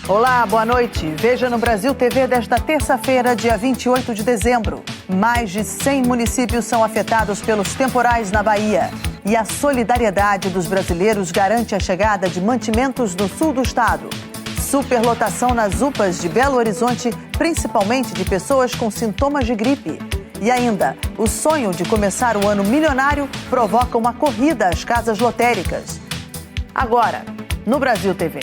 Olá, boa noite. Veja no Brasil TV desta terça-feira, dia 28 de dezembro. Mais de 100 municípios são afetados pelos temporais na Bahia. E a solidariedade dos brasileiros garante a chegada de mantimentos no sul do estado. Superlotação nas UPAs de Belo Horizonte, principalmente de pessoas com sintomas de gripe. E ainda, o sonho de começar o ano milionário provoca uma corrida às casas lotéricas. Agora, no Brasil TV.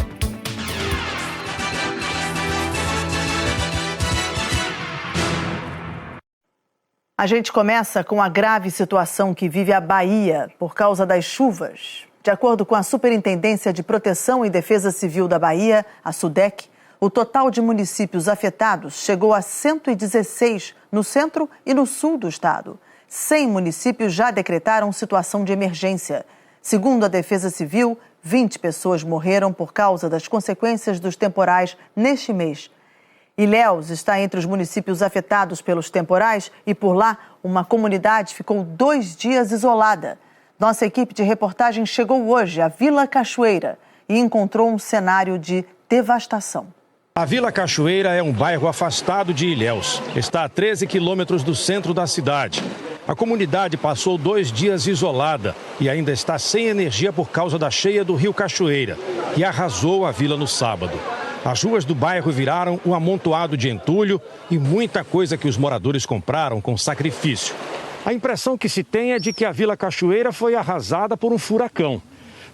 A gente começa com a grave situação que vive a Bahia por causa das chuvas. De acordo com a Superintendência de Proteção e Defesa Civil da Bahia, a SUDEC, o total de municípios afetados chegou a 116 no centro e no sul do estado. 100 municípios já decretaram situação de emergência. Segundo a Defesa Civil, 20 pessoas morreram por causa das consequências dos temporais neste mês. Ilhéus está entre os municípios afetados pelos temporais e, por lá, uma comunidade ficou 2 dias isolada. Nossa equipe de reportagem chegou hoje à Vila Cachoeira e encontrou um cenário de devastação. A Vila Cachoeira é um bairro afastado de Ilhéus. Está a 13 quilômetros do centro da cidade. A comunidade passou 2 dias isolada e ainda está sem energia por causa da cheia do rio Cachoeira, que arrasou a vila no sábado. As ruas do bairro viraram um amontoado de entulho e muita coisa que os moradores compraram com sacrifício. A impressão que se tem é de que a Vila Cachoeira foi arrasada por um furacão.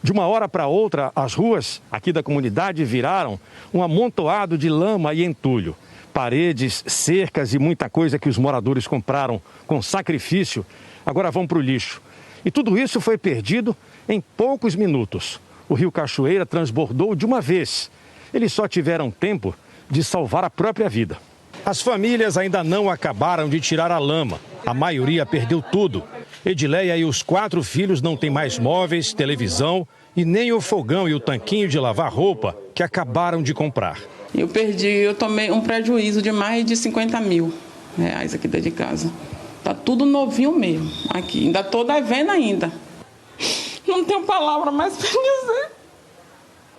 De uma hora para outra, as ruas aqui da comunidade viraram um amontoado de lama e entulho. Paredes, cercas e muita coisa que os moradores compraram com sacrifício agora vão para o lixo. E tudo isso foi perdido em poucos minutos. O rio Cachoeira transbordou de uma vez. Eles só tiveram tempo de salvar a própria vida. As famílias ainda não acabaram de tirar a lama. A maioria perdeu tudo. Edileia e os 4 filhos não têm mais móveis, televisão e nem o fogão e o tanquinho de lavar roupa que acabaram de comprar. Eu tomei um prejuízo de mais de 50 mil reais aqui dentro de casa. Tá tudo novinho mesmo aqui. Ainda estou devendo ainda. Não tenho palavra mais para dizer.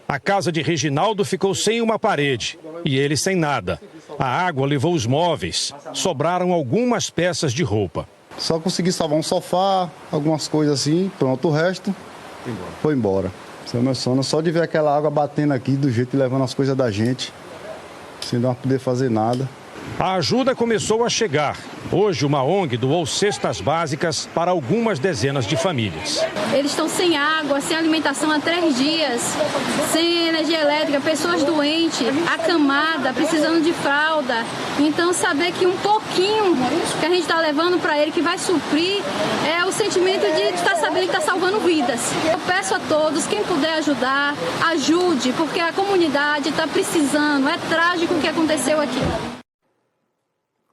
A casa de Reginaldo ficou sem uma parede e ele sem nada. A água levou os móveis, sobraram algumas peças de roupa. Só consegui salvar um sofá, algumas coisas assim, pronto, o resto foi embora. Esse é o meu sono, só de ver aquela água batendo aqui do jeito e levando as coisas da gente, sem não poder fazer nada. A ajuda começou a chegar. Hoje, uma ONG doou cestas básicas para algumas dezenas de famílias. Eles estão sem água, sem alimentação há 3 dias, sem energia elétrica, pessoas doentes, acamada, precisando de fralda. Então, saber que um pouquinho que a gente está levando para ele, que vai suprir, é o sentimento de estar sabendo que está salvando vidas. Eu peço a todos, quem puder ajudar, ajude, porque a comunidade está precisando. É trágico o que aconteceu aqui.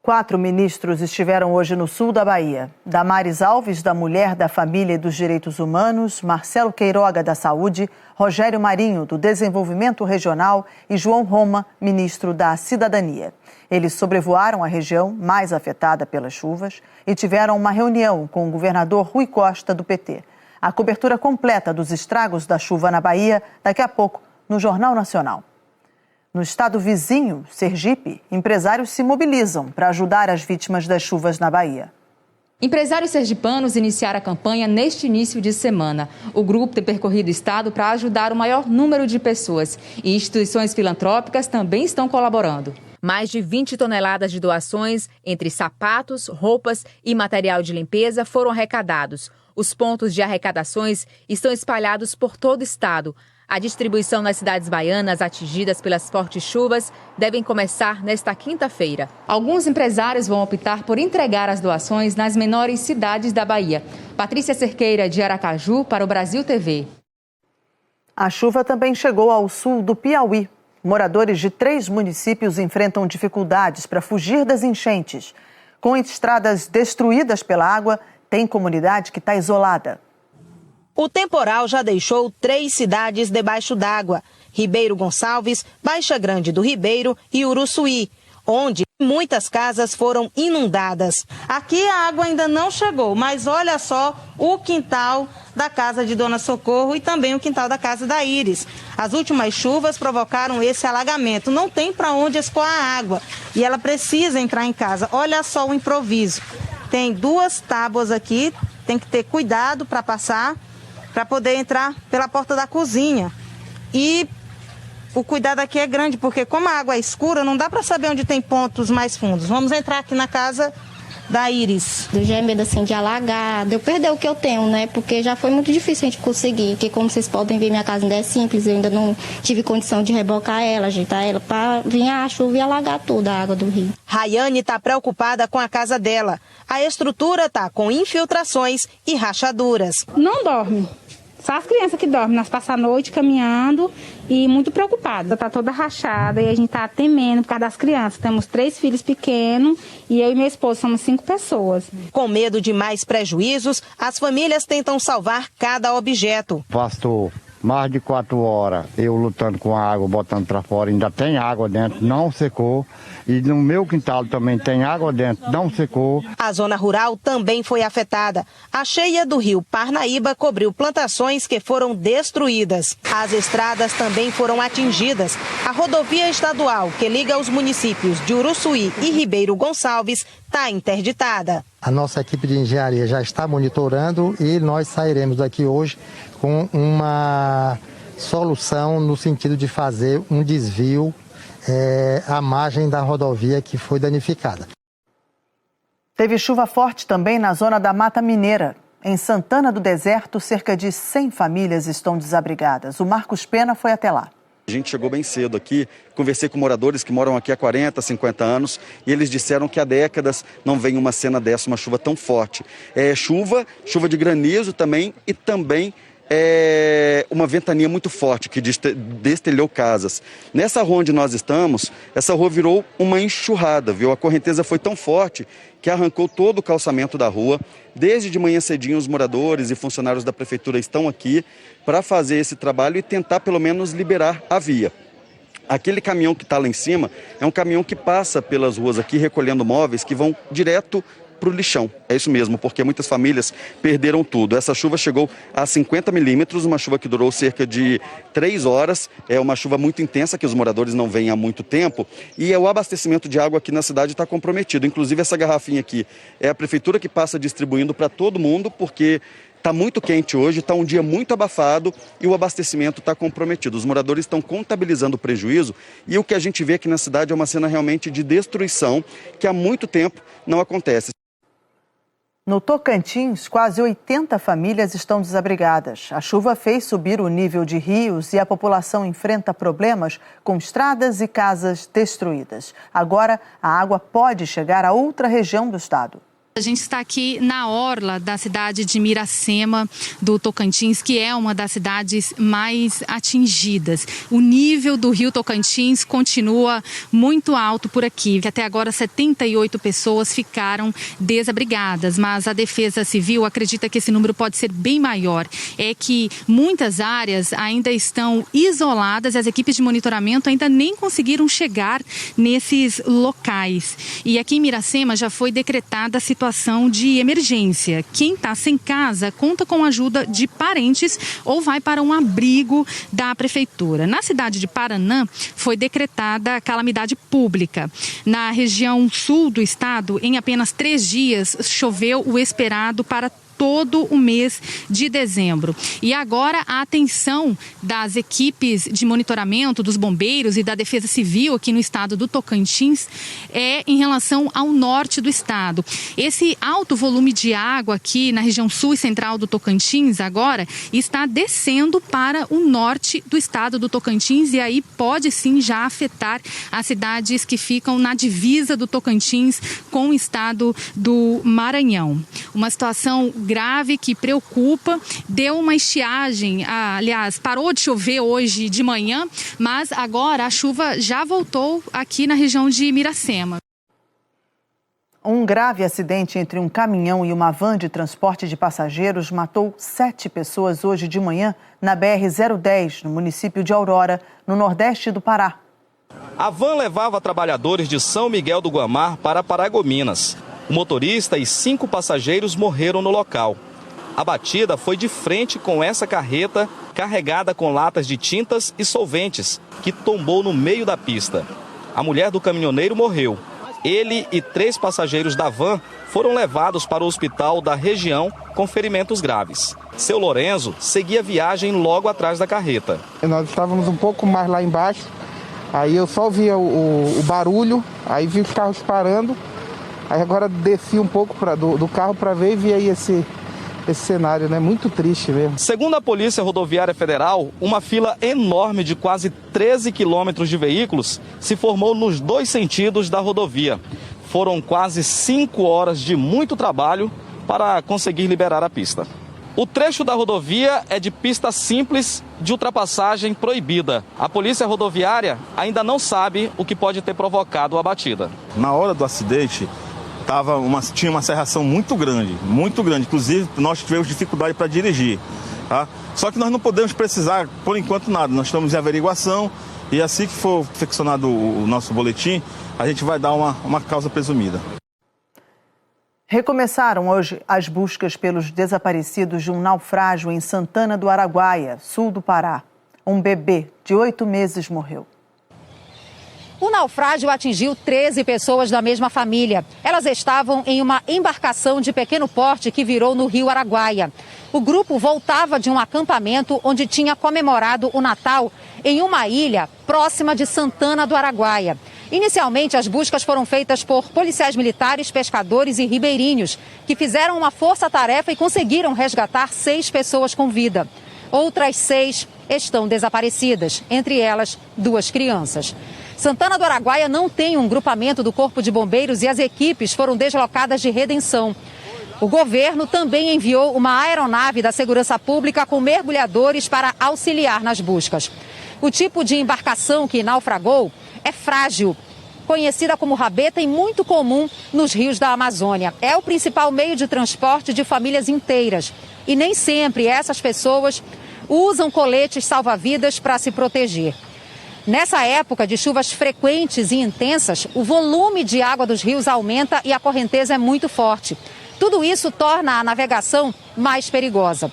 4 ministros estiveram hoje no sul da Bahia. Damares Alves, da Mulher, da Família e dos Direitos Humanos, Marcelo Queiroga, da Saúde, Rogério Marinho, do Desenvolvimento Regional e João Roma, ministro da Cidadania. Eles sobrevoaram a região mais afetada pelas chuvas e tiveram uma reunião com o governador Rui Costa, do PT. A cobertura completa dos estragos da chuva na Bahia, daqui a pouco, no Jornal Nacional. No estado vizinho, Sergipe, empresários se mobilizam para ajudar as vítimas das chuvas na Bahia. Empresários sergipanos iniciaram a campanha neste início de semana. O grupo tem percorrido o estado para ajudar o maior número de pessoas. E instituições filantrópicas também estão colaborando. Mais de 20 toneladas de doações, entre sapatos, roupas e material de limpeza, foram arrecadados. Os pontos de arrecadações estão espalhados por todo o estado. A distribuição nas cidades baianas atingidas pelas fortes chuvas devem começar nesta quinta-feira. Alguns empresários vão optar por entregar as doações nas menores cidades da Bahia. Patrícia Cerqueira, de Aracaju, para o Brasil TV. A chuva também chegou ao sul do Piauí. Moradores de 3 municípios enfrentam dificuldades para fugir das enchentes. Com estradas destruídas pela água, tem comunidade que está isolada. O temporal já deixou 3 cidades debaixo d'água: Ribeiro Gonçalves, Baixa Grande do Ribeiro e Uruçuí, onde Muitas casas foram inundadas. Aqui a água ainda não chegou, mas olha só o quintal da casa de Dona Socorro e também o quintal da casa da Iris. As últimas chuvas provocaram esse alagamento. Não tem para onde escoar a água e ela precisa entrar em casa. Olha só o improviso. Tem 2 tábuas aqui, tem que ter cuidado para passar, para poder entrar pela porta da cozinha. E o cuidado aqui é grande, porque como a água é escura, não dá para saber onde tem pontos mais fundos. Vamos entrar aqui na casa da Iris. Eu já é medo assim de alagar, de eu perder o que eu tenho, né? Porque já foi muito difícil a gente conseguir. Porque como vocês podem ver, minha casa ainda é simples, eu ainda não tive condição de rebocar ela, ajeitar ela, para vir a chuva e alagar toda a água do rio. Rayane está preocupada com a casa dela. A estrutura está com infiltrações e rachaduras. Não dorme. Só as crianças que dormem, nós passamos a noite caminhando e muito preocupadas. Está toda rachada e a gente está temendo por causa das crianças. Temos 3 filhos pequenos e eu e meu esposo somos 5 pessoas. Com medo de mais prejuízos, as famílias tentam salvar cada objeto. Pastor, mais de 4 horas eu lutando com a água, botando para fora, ainda tem água dentro, não secou. E no meu quintal também tem água dentro, não secou. A zona rural também foi afetada. A cheia do rio Parnaíba cobriu plantações que foram destruídas. As estradas também foram atingidas. A rodovia estadual que liga os municípios de Uruçuí e Ribeiro Gonçalves está interditada. A nossa equipe de engenharia já está monitorando e nós sairemos daqui hoje com uma solução no sentido de fazer um desvio à margem da rodovia que foi danificada. Teve chuva forte também na zona da Mata Mineira. Em Santana do Deserto, cerca de 100 famílias estão desabrigadas. O Marcos Pena foi até lá. A gente chegou bem cedo aqui, conversei com moradores que moram aqui há 40, 50 anos e eles disseram que há décadas não vem uma cena dessa, uma chuva tão forte. Chuva de granizo também e também uma ventania muito forte que destelhou casas. Nessa rua onde nós estamos, essa rua virou uma enxurrada, viu? A correnteza foi tão forte que arrancou todo o calçamento da rua. Desde de manhã cedinho, os moradores e funcionários da prefeitura estão aqui para fazer esse trabalho e tentar pelo menos liberar a via. Aquele caminhão que está lá em cima é um caminhão que passa pelas ruas aqui recolhendo móveis que vão direto para o lixão. É isso mesmo, porque muitas famílias perderam tudo. Essa chuva chegou a 50 milímetros, uma chuva que durou cerca de 3 horas. É uma chuva muito intensa que os moradores não veem há muito tempo. E o abastecimento de água aqui na cidade está comprometido. Inclusive essa garrafinha aqui é a prefeitura que passa distribuindo para todo mundo, porque está muito quente hoje, está um dia muito abafado e o abastecimento está comprometido. Os moradores estão contabilizando o prejuízo e o que a gente vê aqui na cidade é uma cena realmente de destruição que há muito tempo não acontece. No Tocantins, quase 80 famílias estão desabrigadas. A chuva fez subir o nível de rios e a população enfrenta problemas com estradas e casas destruídas. Agora, a água pode chegar a outra região do estado. A gente está aqui na orla da cidade de Miracema, do Tocantins, que é uma das cidades mais atingidas. O nível do rio Tocantins continua muito alto por aqui, que até agora 78 pessoas ficaram desabrigadas, mas a Defesa Civil acredita que esse número pode ser bem maior. É que muitas áreas ainda estão isoladas e as equipes de monitoramento ainda nem conseguiram chegar nesses locais. E aqui em Miracema já foi decretada a situação de emergência. Quem está sem casa conta com a ajuda de parentes ou vai para um abrigo da prefeitura. Na cidade de Paranã foi decretada calamidade pública. Na região sul do estado, em apenas 3 dias, choveu o esperado para todo o mês de dezembro. E agora a atenção das equipes de monitoramento, dos bombeiros e da Defesa Civil aqui no estado do Tocantins é em relação ao norte do estado. Esse alto volume de água aqui na região sul e central do Tocantins agora está descendo para o norte do estado do Tocantins e aí pode sim já afetar as cidades que ficam na divisa do Tocantins com o estado do Maranhão. Uma situação grave que preocupa, deu uma estiagem, aliás, parou de chover hoje de manhã, mas agora a chuva já voltou aqui na região de Miracema. Um grave acidente entre um caminhão e uma van de transporte de passageiros matou 7 pessoas hoje de manhã na BR-010, no município de Aurora, no nordeste do Pará. A van levava trabalhadores de São Miguel do Guamar para Paragominas. O motorista e 5 passageiros morreram no local. A batida foi de frente com essa carreta carregada com latas de tintas e solventes, que tombou no meio da pista. A mulher do caminhoneiro morreu. Ele e 3 passageiros da van foram levados para o hospital da região com ferimentos graves. Seu Lorenzo seguia a viagem logo atrás da carreta. Nós estávamos um pouco mais lá embaixo, aí eu só via o barulho, aí vi os carros parando, aí agora desci um pouco do carro para ver e vi aí esse cenário, né? Muito triste mesmo. Segundo a Polícia Rodoviária Federal, uma fila enorme de quase 13 quilômetros de veículos se formou nos 2 sentidos da rodovia. Foram quase 5 horas de muito trabalho para conseguir liberar a pista. O trecho da rodovia é de pista simples de ultrapassagem proibida. A Polícia Rodoviária ainda não sabe o que pode ter provocado a batida. Na hora do acidente, tinha uma serração muito grande. Inclusive, nós tivemos dificuldade para dirigir. Tá? Só que nós não podemos precisar, por enquanto, nada. Nós estamos em averiguação e assim que for confeccionado o nosso boletim, a gente vai dar uma causa presumida. Recomeçaram hoje as buscas pelos desaparecidos de um naufrágio em Santana do Araguaia, sul do Pará. Um bebê de 8 meses morreu. O naufrágio atingiu 13 pessoas da mesma família. Elas estavam em uma embarcação de pequeno porte que virou no rio Araguaia. O grupo voltava de um acampamento onde tinha comemorado o Natal em uma ilha próxima de Santana do Araguaia. Inicialmente, as buscas foram feitas por policiais militares, pescadores e ribeirinhos, que fizeram uma força-tarefa e conseguiram resgatar 6 pessoas com vida. Outras 6 estão desaparecidas, entre elas 2 crianças. Santana do Araguaia não tem um grupamento do Corpo de Bombeiros e as equipes foram deslocadas de Redenção. O governo também enviou uma aeronave da Segurança Pública com mergulhadores para auxiliar nas buscas. O tipo de embarcação que naufragou é frágil, conhecida como rabeta e muito comum nos rios da Amazônia. É o principal meio de transporte de famílias inteiras. E nem sempre essas pessoas usam coletes salva-vidas para se proteger. Nessa época de chuvas frequentes e intensas, o volume de água dos rios aumenta e a correnteza é muito forte. Tudo isso torna a navegação mais perigosa.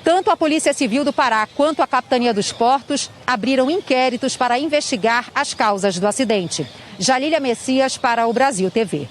Tanto a Polícia Civil do Pará quanto a Capitania dos Portos abriram inquéritos para investigar as causas do acidente. Jalília Messias para o Brasil TV.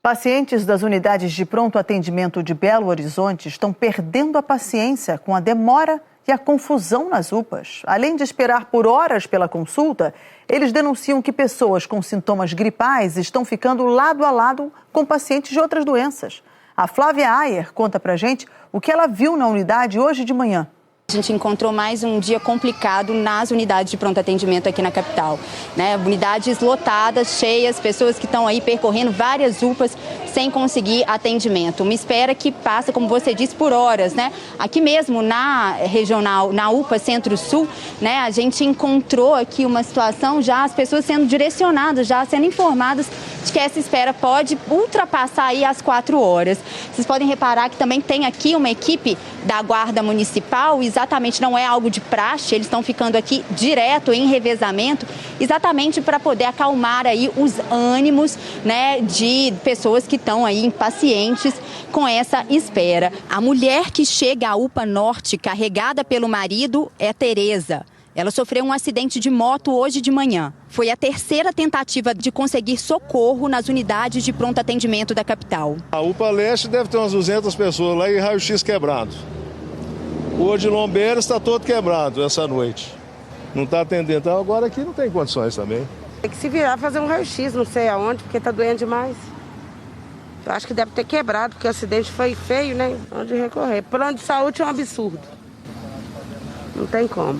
Pacientes das unidades de pronto atendimento de Belo Horizonte estão perdendo a paciência com a demora e a confusão nas UPAs. Além de esperar por horas pela consulta, eles denunciam que pessoas com sintomas gripais estão ficando lado a lado com pacientes de outras doenças. A Flávia Ayer conta pra gente o que ela viu na unidade hoje de manhã. A gente encontrou mais um dia complicado nas unidades de pronto atendimento aqui na capital, né? Unidades lotadas, cheias, pessoas que estão aí percorrendo várias UPAs sem conseguir atendimento. Uma espera que passa, como você disse, por horas, né? Aqui mesmo na regional, na UPA Centro-Sul, né? A gente encontrou aqui uma situação já as pessoas sendo direcionadas, já sendo informadas de que essa espera pode ultrapassar aí as 4 horas. Vocês podem reparar que também tem aqui uma equipe da Guarda Municipal, exatamente não é algo de praxe, eles estão ficando aqui direto em revezamento, exatamente para poder acalmar aí os ânimos, né, de pessoas que estão aí impacientes com essa espera. A mulher que chega à UPA Norte carregada pelo marido é Tereza. Ela sofreu um acidente de moto hoje de manhã. Foi a 3ª tentativa de conseguir socorro nas unidades de pronto atendimento da capital. A UPA Leste deve ter umas 200 pessoas lá e raio-x quebrado. O Odilon está todo quebrado essa noite. Não está atendendo. Então agora aqui não tem condições também. Tem que se virar fazer um raio-x, não sei aonde, porque está doendo demais. Eu acho que deve ter quebrado, porque o acidente foi feio, né? Onde recorrer. Plano de saúde é um absurdo. Não tem como.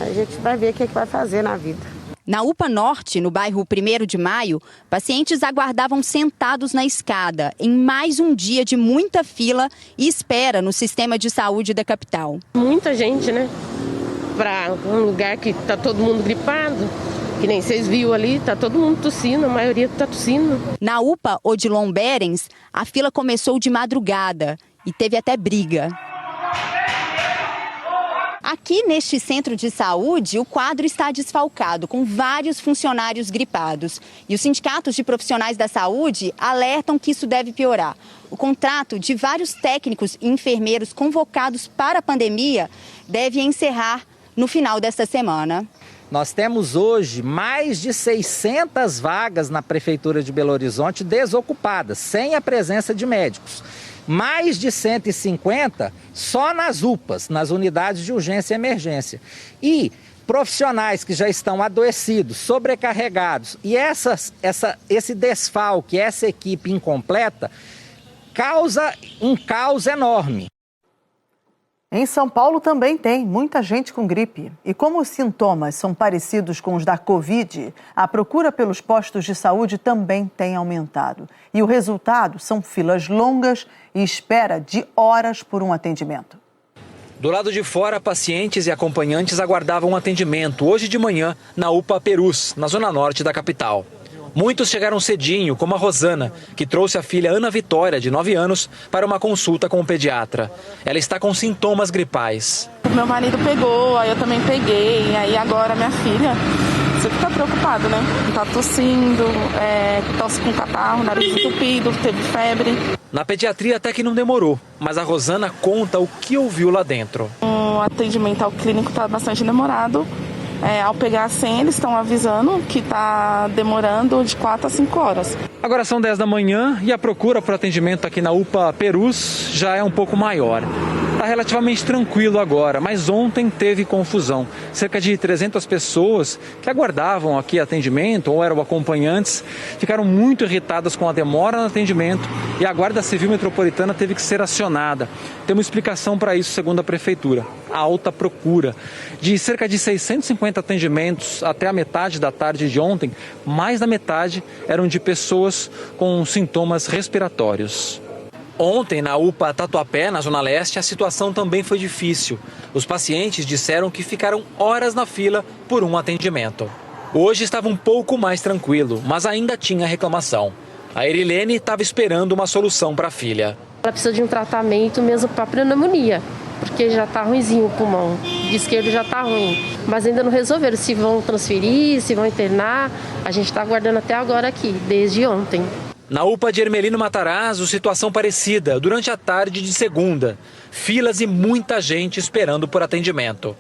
A gente vai ver o que vai fazer na vida. Na UPA Norte, no bairro 1º de Maio, pacientes aguardavam sentados na escada em mais um dia de muita fila e espera no sistema de saúde da capital. Muita gente, né? Para um lugar que está todo mundo gripado, que nem vocês viram ali, está todo mundo tossindo, a maioria está tossindo. Na UPA Odilon Berens, a fila começou de madrugada e teve até briga. Aqui neste centro de saúde, o quadro está desfalcado, com vários funcionários gripados. E os sindicatos de profissionais da saúde alertam que isso deve piorar. O contrato de vários técnicos e enfermeiros convocados para a pandemia deve encerrar no final desta semana. Nós temos hoje mais de 600 vagas na Prefeitura de Belo Horizonte desocupadas, sem a presença de médicos. Mais de 150 só nas UPAs, nas unidades de urgência e emergência. E profissionais que já estão adoecidos, sobrecarregados, e esse desfalque, essa equipe incompleta, causa um caos enorme. Em São Paulo também tem muita gente com gripe. E como os sintomas são parecidos com os da Covid, a procura pelos postos de saúde também tem aumentado. E o resultado são filas longas e espera de horas por um atendimento. Do lado de fora, pacientes e acompanhantes aguardavam um atendimento hoje de manhã na UPA Perus, na zona norte da capital. Muitos chegaram cedinho, como a Rosana, que trouxe a filha Ana Vitória, de 9 anos, para uma consulta com o pediatra. Ela está com sintomas gripais. Meu marido pegou, aí eu também peguei, aí agora minha filha, você fica preocupado, né? Tá tossindo, tosse com catarro, nariz entupido, teve febre. Na pediatria até que não demorou, mas a Rosana conta o que ouviu lá dentro. O atendimento ao clínico está bastante demorado. Ao pegar a senha, eles estão avisando que está demorando de 4 a 5 horas. Agora são 10 da manhã e a procura por atendimento aqui na UPA Perus já é um pouco maior. Está relativamente tranquilo agora, mas ontem teve confusão. Cerca de 300 pessoas que aguardavam aqui atendimento ou eram acompanhantes ficaram muito irritadas com a demora no atendimento e a Guarda Civil Metropolitana teve que ser acionada. Tem uma explicação para isso, segundo a Prefeitura. A alta procura. De cerca de 650 atendimentos até a metade da tarde de ontem, mais da metade eram de pessoas com sintomas respiratórios. Ontem, na UPA Tatuapé, na Zona Leste, a situação também foi difícil. Os pacientes disseram que ficaram horas na fila por um atendimento. Hoje estava um pouco mais tranquilo, mas ainda tinha reclamação. A Erilene estava esperando uma solução para a filha. Ela precisa de um tratamento mesmo para pneumonia, porque já está ruimzinho o pulmão, de esquerdo já está ruim. Mas ainda não resolveram se vão transferir, se vão internar. A gente está aguardando até agora aqui, desde ontem. Na UPA de Hermelino Matarazzo, situação parecida, durante a tarde de segunda. Filas e muita gente esperando por atendimento.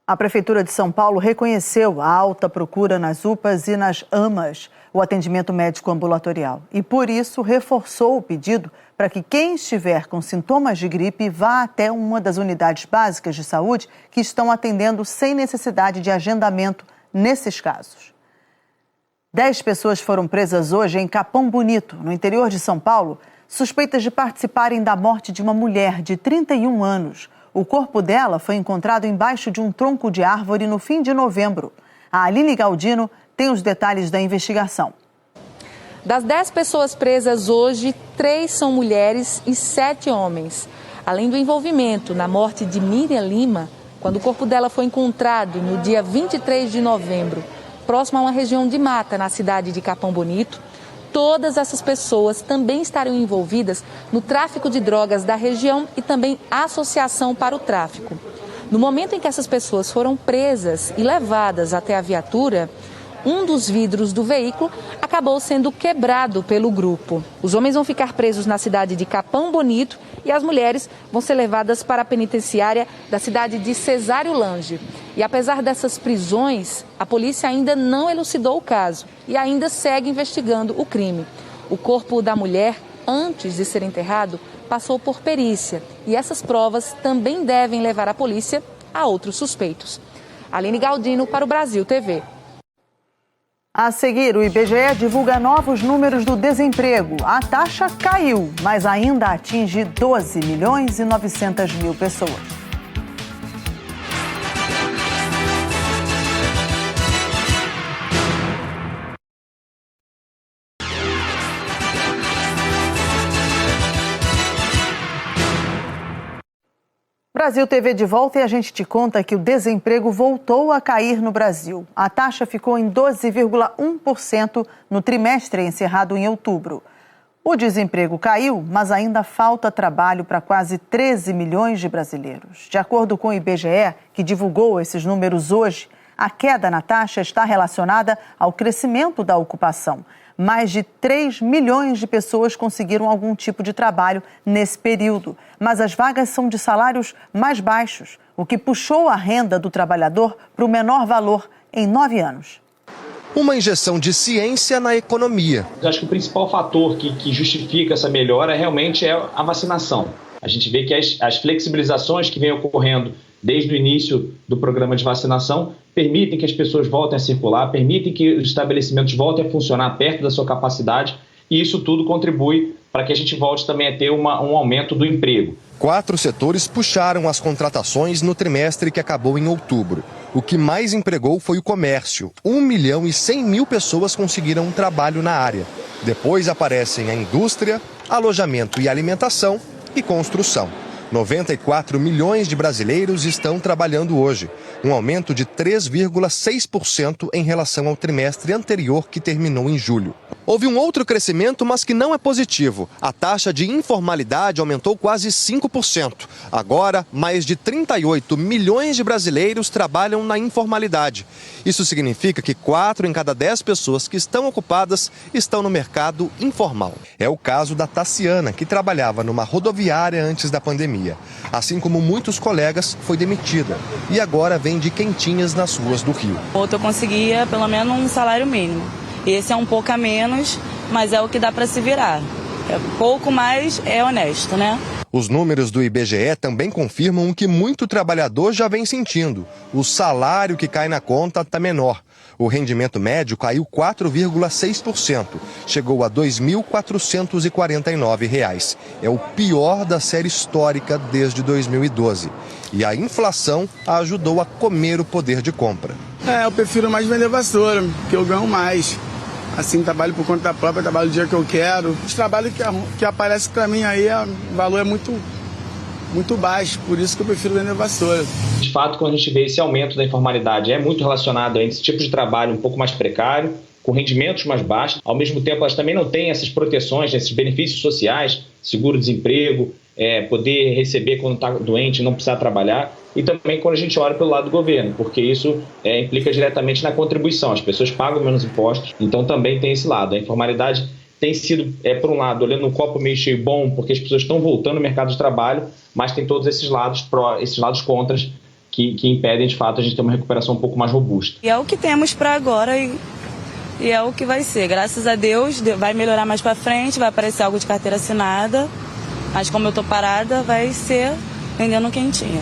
A Prefeitura de São Paulo reconheceu a alta procura nas UPAs e nas AMAs, o atendimento médico ambulatorial. E por isso reforçou o pedido para que quem estiver com sintomas de gripe vá até uma das unidades básicas de saúde que estão atendendo sem necessidade de agendamento nesses casos. 10 pessoas foram presas hoje em Capão Bonito, no interior de São Paulo, suspeitas de participarem da morte de uma mulher de 31 anos. O corpo dela foi encontrado embaixo de um tronco de árvore no fim de novembro. A Aline Galdino tem os detalhes da investigação. Das 10 pessoas presas hoje, 3 são mulheres e 7 homens. Além do envolvimento na morte de Miriam Lima, quando o corpo dela foi encontrado no dia 23 de novembro, próximo a uma região de mata na cidade de Capão Bonito, todas essas pessoas também estariam envolvidas no tráfico de drogas da região e também associação para o tráfico. No momento em que essas pessoas foram presas e levadas até a viatura, um dos vidros do veículo acabou sendo quebrado pelo grupo. Os homens vão ficar presos na cidade de Capão Bonito e as mulheres vão ser levadas para a penitenciária da cidade de Cesário Lange. E apesar dessas prisões, a polícia ainda não elucidou o caso e ainda segue investigando o crime. O corpo da mulher, antes de ser enterrado, passou por perícia e essas provas também devem levar a polícia a outros suspeitos. Aline Galdino para o Brasil TV. A seguir, o IBGE divulga novos números do desemprego. A taxa caiu, mas ainda atinge 12 milhões e 900 mil pessoas. Brasil TV de volta e a gente te conta que o desemprego voltou a cair no Brasil. A taxa ficou em 12,1% no trimestre encerrado em outubro. O desemprego caiu, mas ainda falta trabalho para quase 13 milhões de brasileiros. De acordo com o IBGE, que divulgou esses números hoje, a queda na taxa está relacionada ao crescimento da ocupação. Mais de 3 milhões de pessoas conseguiram algum tipo de trabalho nesse período, mas as vagas são de salários mais baixos, o que puxou a renda do trabalhador para o menor valor em 9 anos. Uma injeção de ciência na economia. Eu acho que o principal fator que justifica essa melhora realmente é a vacinação. A gente vê que as flexibilizações que vêm ocorrendo desde o início do programa de vacinação permitem que as pessoas voltem a circular, permitem que os estabelecimentos voltem a funcionar perto da sua capacidade, e isso tudo contribui para que a gente volte também a ter um aumento do emprego. 4 setores puxaram as contratações no trimestre que acabou em outubro. O que mais empregou foi o comércio. 1.100.000 pessoas conseguiram um trabalho na área. Depois aparecem a indústria, alojamento e alimentação e construção. 94 milhões de brasileiros estão trabalhando hoje, um aumento de 3,6% em relação ao trimestre anterior, que terminou em julho. Houve um outro crescimento, mas que não é positivo. A taxa de informalidade aumentou quase 5%. Agora, mais de 38 milhões de brasileiros trabalham na informalidade. Isso significa que 4 em cada 10 pessoas que estão ocupadas estão no mercado informal. É o caso da Tassiana, que trabalhava numa rodoviária antes da pandemia. Assim como muitos colegas, foi demitida e agora vende quentinhas nas ruas do Rio. Eu conseguia pelo menos um salário mínimo. Esse é um pouco a menos, mas é o que dá para se virar. É pouco, mas é honesto, né? Os números do IBGE também confirmam o que muito trabalhador já vem sentindo. O salário que cai na conta está menor. O rendimento médio caiu 4,6%. Chegou a R$ 2.449. É o pior da série histórica desde 2012. E a inflação ajudou a comer o poder de compra. Eu prefiro mais vender vassoura, porque eu ganho mais. Assim, trabalho por conta própria, trabalho o dia que eu quero. Os trabalhos que aparecem para mim aí, o valor é muito baixo, por isso que eu prefiro vender vassoura. De fato, quando a gente vê esse aumento da informalidade, é muito relacionado a esse tipo de trabalho um pouco mais precário, com rendimentos mais baixos. Ao mesmo tempo, elas também não têm essas proteções, esses benefícios sociais, seguro-desemprego, poder receber quando está doente, não precisar trabalhar. E também quando a gente olha pelo lado do governo, porque isso implica diretamente na contribuição. As pessoas pagam menos impostos, então também tem esse lado. A informalidade tem sido, por um lado, olhando um copo meio cheio bom, porque as pessoas estão voltando ao mercado de trabalho, mas tem todos esses lados pró, esses lados contras, que impedem, de fato, a gente ter uma recuperação um pouco mais robusta. E é o que temos para agora e é o que vai ser. Graças a Deus, vai melhorar mais para frente, vai aparecer algo de carteira assinada, mas como eu estou parada, vai ser vendendo quentinha.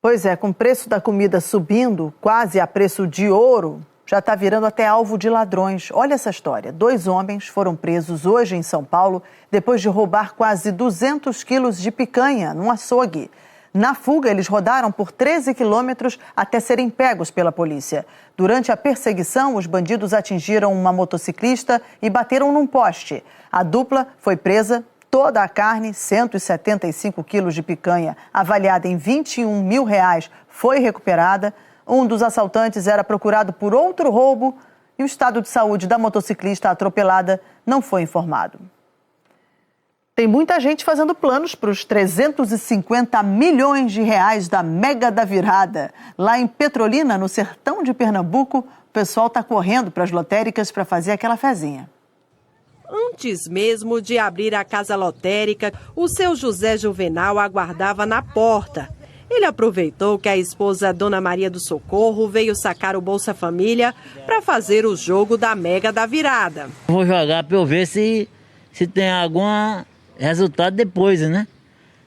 Pois é, com o preço da comida subindo, quase a preço de ouro, já está virando até alvo de ladrões. Olha essa história. 2 homens foram presos hoje em São Paulo depois de roubar quase 200 quilos de picanha num açougue. Na fuga, eles rodaram por 13 quilômetros até serem pegos pela polícia. Durante a perseguição, os bandidos atingiram uma motociclista e bateram num poste. A dupla foi presa. Toda a carne, 175 quilos de picanha, avaliada em R$21 mil, foi recuperada. Um dos assaltantes era procurado por outro roubo e o estado de saúde da motociclista atropelada não foi informado. Tem muita gente fazendo planos para os 350 milhões de reais da Mega da Virada. Lá em Petrolina, no sertão de Pernambuco, o pessoal está correndo para as lotéricas para fazer aquela fezinha. Antes mesmo de abrir a casa lotérica, o seu José Juvenal aguardava na porta. Ele aproveitou que a esposa Dona Maria do Socorro veio sacar o Bolsa Família para fazer o jogo da Mega da Virada. Vou jogar para eu ver se tem algum resultado depois, né?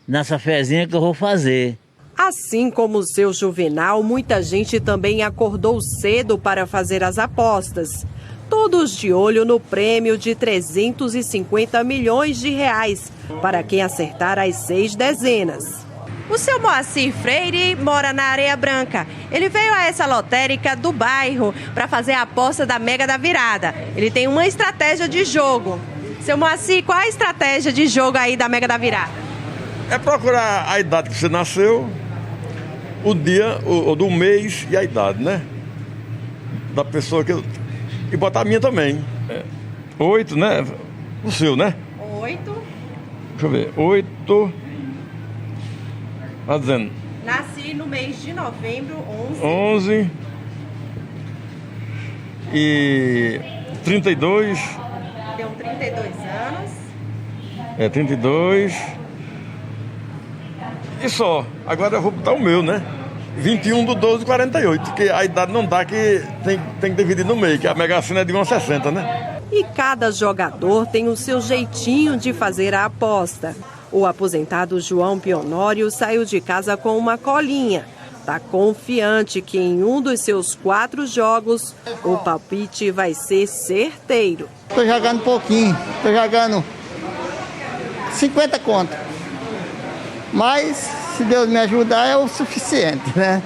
Nessa fezinha que eu vou fazer. Assim como o seu Juvenal, muita gente também acordou cedo para fazer as apostas. Todos de olho no prêmio de 350 milhões de reais para quem acertar as 6 dezenas. O seu Moacir Freire mora na Areia Branca. Ele veio a essa lotérica do bairro para fazer a aposta da Mega da Virada. Ele tem uma estratégia de jogo. Seu Moacir, qual a estratégia de jogo aí da Mega da Virada? É procurar a idade que você nasceu, o dia, o do mês e a idade, né? Da pessoa que... E botar a minha também. 8, né? O seu, né? 8. Deixa eu ver. 8. Tá dizendo. Nasci no mês de novembro, 11. E 32. Tenho 32 anos. 32. E só. Agora eu vou botar o meu, né? 21/12/48, porque a idade não dá, que tem que dividir no meio, que a Mega Sena é de 1,60, né? E cada jogador tem o seu jeitinho de fazer a aposta. O aposentado João Pionório saiu de casa com uma colinha. Está confiante que em um dos seus 4 jogos, o palpite vai ser certeiro. Estou jogando pouquinho, estou jogando 50 conto. Mas, se Deus me ajudar, é o suficiente, né?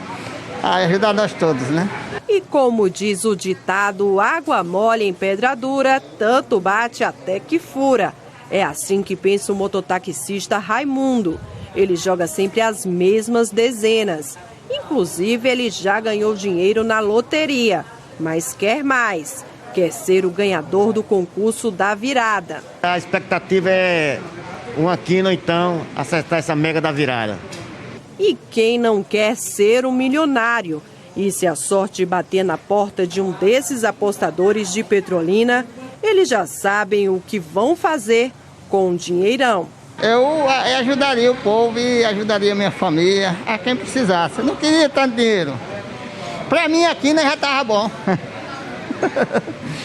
A ajudar nós todos, né? E como diz o ditado, água mole em pedra dura, tanto bate até que fura. É assim que pensa o mototaxista Raimundo. Ele joga sempre as mesmas dezenas. Inclusive, ele já ganhou dinheiro na loteria, mas quer mais. Quer ser o ganhador do concurso da virada. A expectativa é uma quina, então, acertar essa mega da virada. E quem não quer ser um milionário? E se a sorte bater na porta de um desses apostadores de Petrolina, eles já sabem o que vão fazer com o dinheirão. Eu ajudaria o povo e ajudaria a minha família, a quem precisasse. Eu não queria tanto dinheiro. Para mim aqui já estava bom.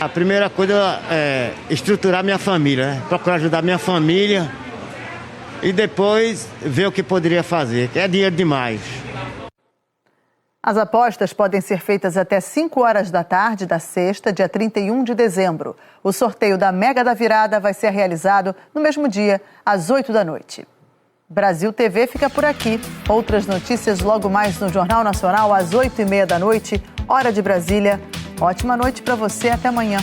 A primeira coisa é estruturar minha família, né? Procurar ajudar minha família e depois ver o que poderia fazer, que é dinheiro demais. As apostas podem ser feitas até 5 horas da tarde da sexta, dia 31 de dezembro. O sorteio da Mega da Virada vai ser realizado no mesmo dia, às 8 da noite. Brasil TV fica por aqui. Outras notícias logo mais no Jornal Nacional, às 8h30 da noite, hora de Brasília. Ótima noite para você, até amanhã.